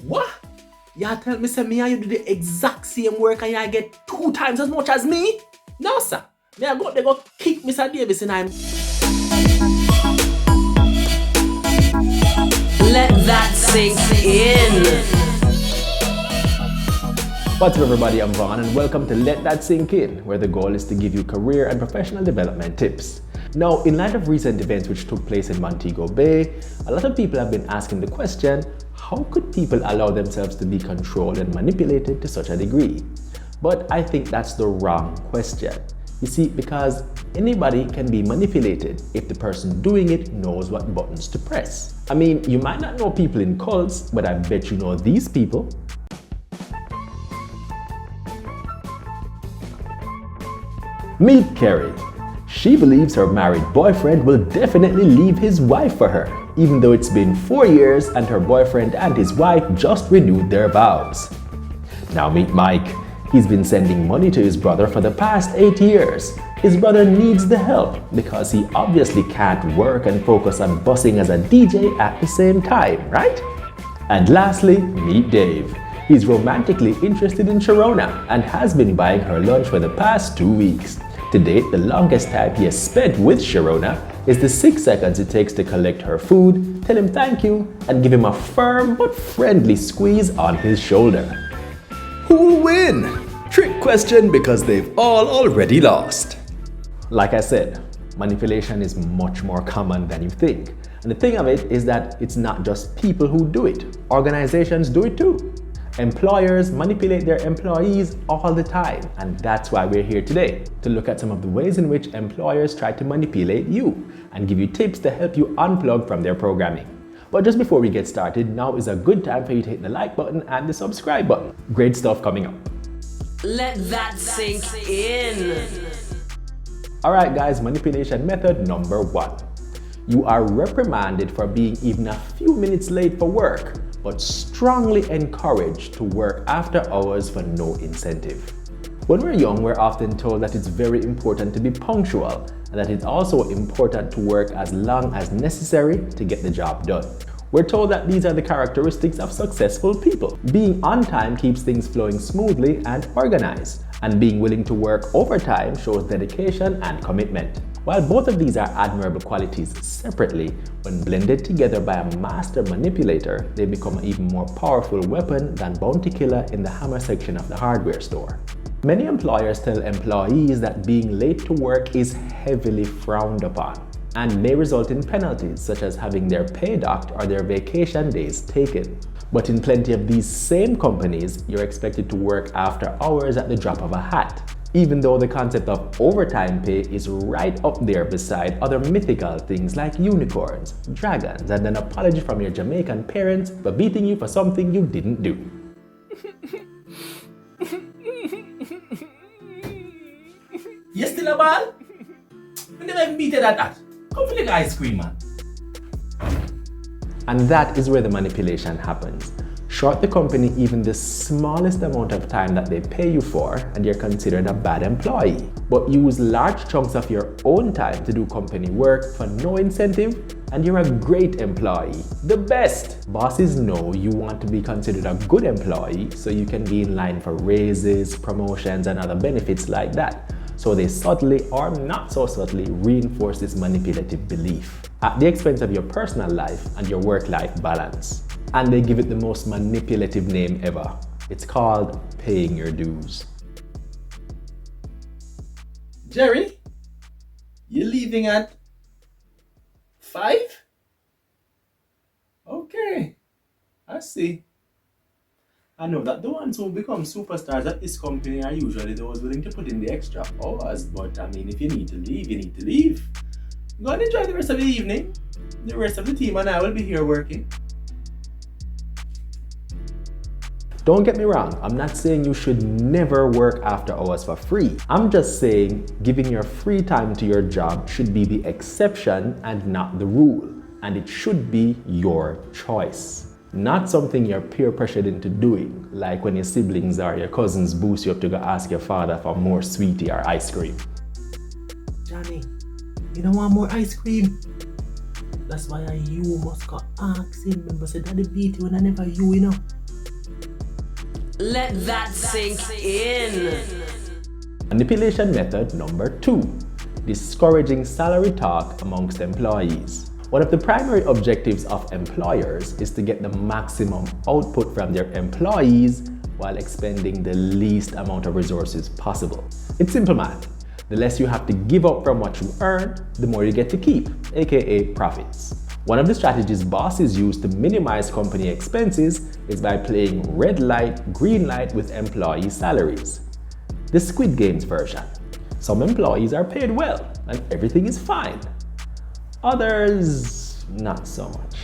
What? You tell me, say me and you do the exact same work and you get 2 times as much as me? No, sir. They go kick Mr. Davis and I'm... Let that sink in. What's up, everybody? I'm Vaughn and welcome to Let That Sink In, where the goal is to give you career and professional development tips. Now, in light of recent events which took place in Montego Bay, a lot of people have been asking the question, how could people allow themselves to be controlled and manipulated to such a degree? But I think that's the wrong question. You see, because anybody can be manipulated if the person doing it knows what buttons to press. I mean, you might not know people in cults, but I bet you know these people. Meet Carrie. She believes her married boyfriend will definitely leave his wife for her, even though it's been 4 years and her boyfriend and his wife just renewed their vows. Now meet Mike. He's been sending money to his brother for the past 8 years. His brother needs the help because he obviously can't work and focus on bussing as a DJ at the same time, right? And lastly, meet Dave. He's romantically interested in Sharona and has been buying her lunch for the past 2 weeks. To date, the longest time he has spent with Sharona is the 6 seconds it takes to collect her food, tell him thank you, and give him a firm but friendly squeeze on his shoulder. Who'll win? Trick question because they've all already lost. Like I said, manipulation is much more common than you think. And the thing of it is that it's not just people who do it. Organizations do it too. Employers manipulate their employees all the time, and that's why we're here today, to look at some of the ways in which employers try to manipulate you and give you tips to help you unplug from their programming. But just before we get started, now is a good time for you to hit the like button and the subscribe button. Great stuff coming up. Let that sink in. Alright guys, manipulation method number 1. You are reprimanded for being even a few minutes late for work, but strongly encouraged to work after hours for no incentive. When we're young, we're often told that it's very important to be punctual and that it's also important to work as long as necessary to get the job done. We're told that these are the characteristics of successful people. Being on time keeps things flowing smoothly and organized, and being willing to work overtime shows dedication and commitment. While both of these are admirable qualities separately, when blended together by a master manipulator, they become an even more powerful weapon than Bounty Killer in the hammer section of the hardware store. Many employers tell employees that being late to work is heavily frowned upon and may result in penalties such as having their pay docked or their vacation days taken. But in plenty of these same companies, you're expected to work after hours at the drop of a hat, even though the concept of overtime pay is right up there beside other mythical things like unicorns, dragons, and an apology from your Jamaican parents for beating you for something you didn't do. You still a ball? I never even beat it at that. Come for the ice cream, man. And that is where the manipulation happens. Short the company even the smallest amount of time that they pay you for and you're considered a bad employee. But use large chunks of your own time to do company work for no incentive and you're a great employee. The best! Bosses know you want to be considered a good employee so you can be in line for raises, promotions, and other benefits like that. So they subtly or not so subtly reinforce this manipulative belief at the expense of your personal life and your work-life balance. And they give it the most manipulative name ever. It's called paying your dues. Jerry, you leaving at 5? Okay, I see. I know that the ones who become superstars at this company are usually those willing to put in the extra hours, but I mean, if you need to leave, you need to leave. Go and enjoy the rest of the evening. The rest of the team and I will be here working. Don't get me wrong, I'm not saying you should never work after hours for free. I'm just saying giving your free time to your job should be the exception and not the rule. And it should be your choice. Not something you're peer pressured into doing, like when your siblings or your cousins boost you up to go ask your father for more sweetie or ice cream. Johnny, you don't want more ice cream? That's why you must go ask him. Remember, say daddy beat you and I never you know. Let that sink in. Manipulation method number 2. Discouraging salary talk amongst employees. One of the primary objectives of employers is to get the maximum output from their employees while expending the least amount of resources possible. It's simple math. The less you have to give up from what you earn, the more you get to keep, aka profits. One of the strategies bosses use to minimize company expenses is by playing red light, green light with employee salaries. The Squid Games version. Some employees are paid well and everything is fine. Others, not so much.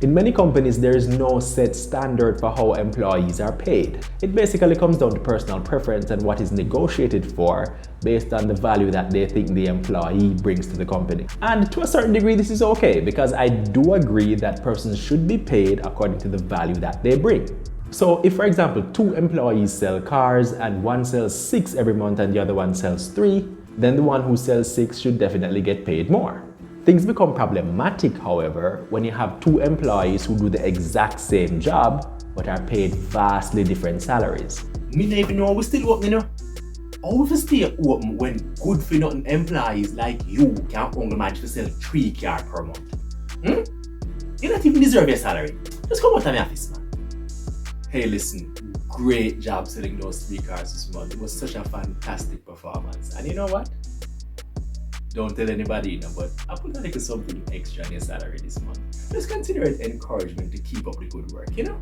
In many companies, there is no set standard for how employees are paid. It basically comes down to personal preference and what is negotiated for based on the value that they think the employee brings to the company. And to a certain degree, this is okay because I do agree that persons should be paid according to the value that they bring. So if, for example, 2 employees sell cars and one sells 6 every month and the other one sells 3, then the one who sells 6 should definitely get paid more. Things become problematic, however, when you have 2 employees who do the exact same job but are paid vastly different salaries. Me don't even know we still open, you know. How we stay open when good for nothing employees like you can't only manage to sell 3 cars per month? You don't even deserve your salary. Just come out of my office, man. Hey, listen, great job selling those 3 cars this month. It was such a fantastic performance. And you know what? Don't tell anybody, but I put a little something extra in your salary this month. Just consider it encouragement to keep up the good work, you know?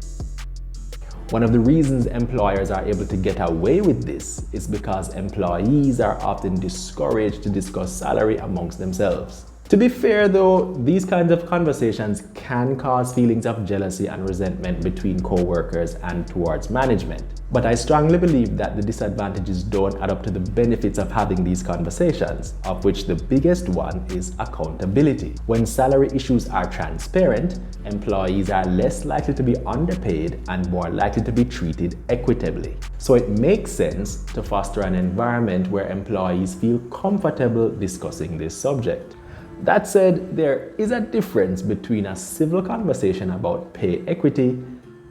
One of the reasons employers are able to get away with this is because employees are often discouraged to discuss salary amongst themselves. To be fair though, these kinds of conversations can cause feelings of jealousy and resentment between co-workers and towards management. But I strongly believe that the disadvantages don't add up to the benefits of having these conversations, of which the biggest one is accountability. When salary issues are transparent, employees are less likely to be underpaid and more likely to be treated equitably. So it makes sense to foster an environment where employees feel comfortable discussing this subject. That said, there is a difference between a civil conversation about pay equity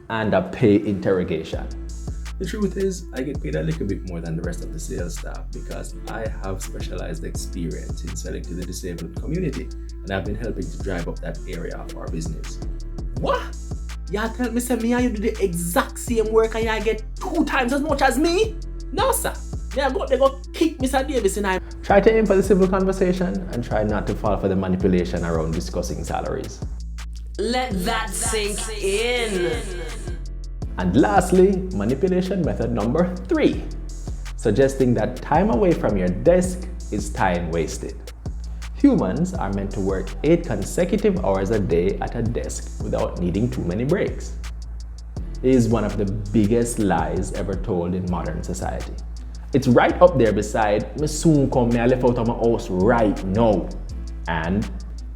and a pay interrogation. The truth is, I get paid a little bit more than the rest of the sales staff because I have specialized experience in selling to the disabled community and I've been helping to drive up that area of our business. What? Y'all tell me, say me and you do the exact same work and y'all get 2 times as much as me? No, sir. They go kick Mr. Davis and I. Try to aim for the civil conversation and try not to fall for the manipulation around discussing salaries. Let that sink in. And lastly, manipulation method number 3, suggesting that time away from your desk is time wasted. Humans are meant to work 8 consecutive hours a day at a desk without needing too many breaks. It is one of the biggest lies ever told in modern society. It's right up there beside, me soon come, me I left out of my house right now. And,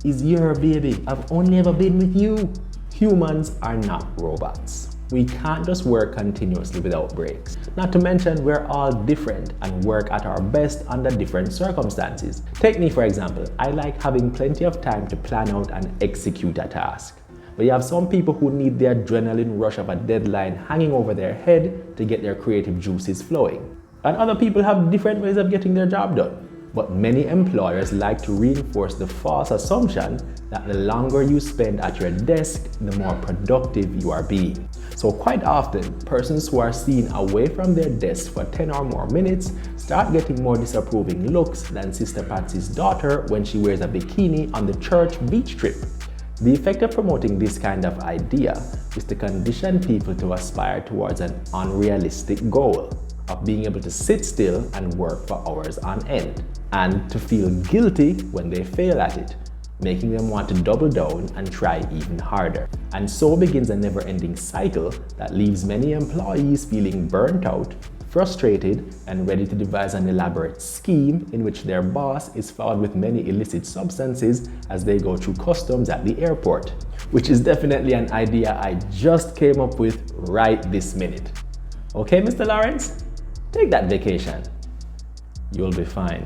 is your baby, I've only ever been with you. Humans are not robots. We can't just work continuously without breaks. Not to mention, we're all different and work at our best under different circumstances. Take me for example, I like having plenty of time to plan out and execute a task. But you have some people who need the adrenaline rush of a deadline hanging over their head to get their creative juices flowing. And other people have different ways of getting their job done. But many employers like to reinforce the false assumption that the longer you spend at your desk, the more productive you are being. So quite often, persons who are seen away from their desk for 10 or more minutes start getting more disapproving looks than Sister Patsy's daughter when she wears a bikini on the church beach trip. The effect of promoting this kind of idea is to condition people to aspire towards an unrealistic goal of being able to sit still and work for hours on end, and to feel guilty when they fail at it, making them want to double down and try even harder. And so begins a never-ending cycle that leaves many employees feeling burnt out, frustrated, and ready to devise an elaborate scheme in which their boss is found with many illicit substances as they go through customs at the airport, which is definitely an idea I just came up with right this minute. Okay, Mr. Lawrence? Take that vacation. You'll be fine.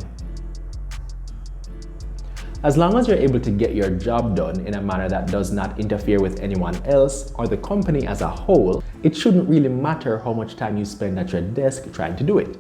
As long as you're able to get your job done in a manner that does not interfere with anyone else or the company as a whole, It shouldn't really matter how much time you spend at your desk trying to do it.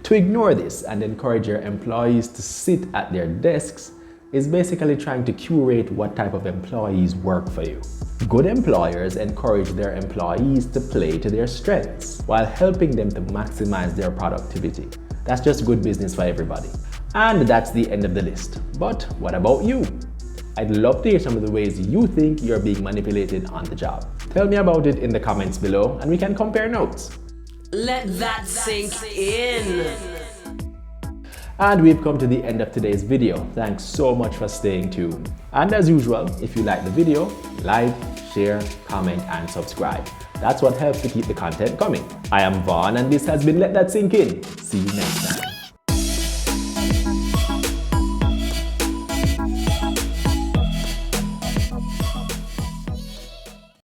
To ignore this and encourage your employees to sit at their desks is basically trying to curate what type of employees work for you. Good employers encourage their employees to play to their strengths while helping them to maximize their productivity. That's just good business for everybody. And that's the end of the list. But what about you? I'd love to hear some of the ways you think you're being manipulated on the job. Tell me about it in the comments below and we can compare notes. Let that sink in. And we've come to the end of today's video. Thanks so much for staying tuned. And as usual, if you like the video, like, share, comment, and subscribe. That's what helps to keep the content coming. I am Vaughn and this has been Let That Sink In. See you next time.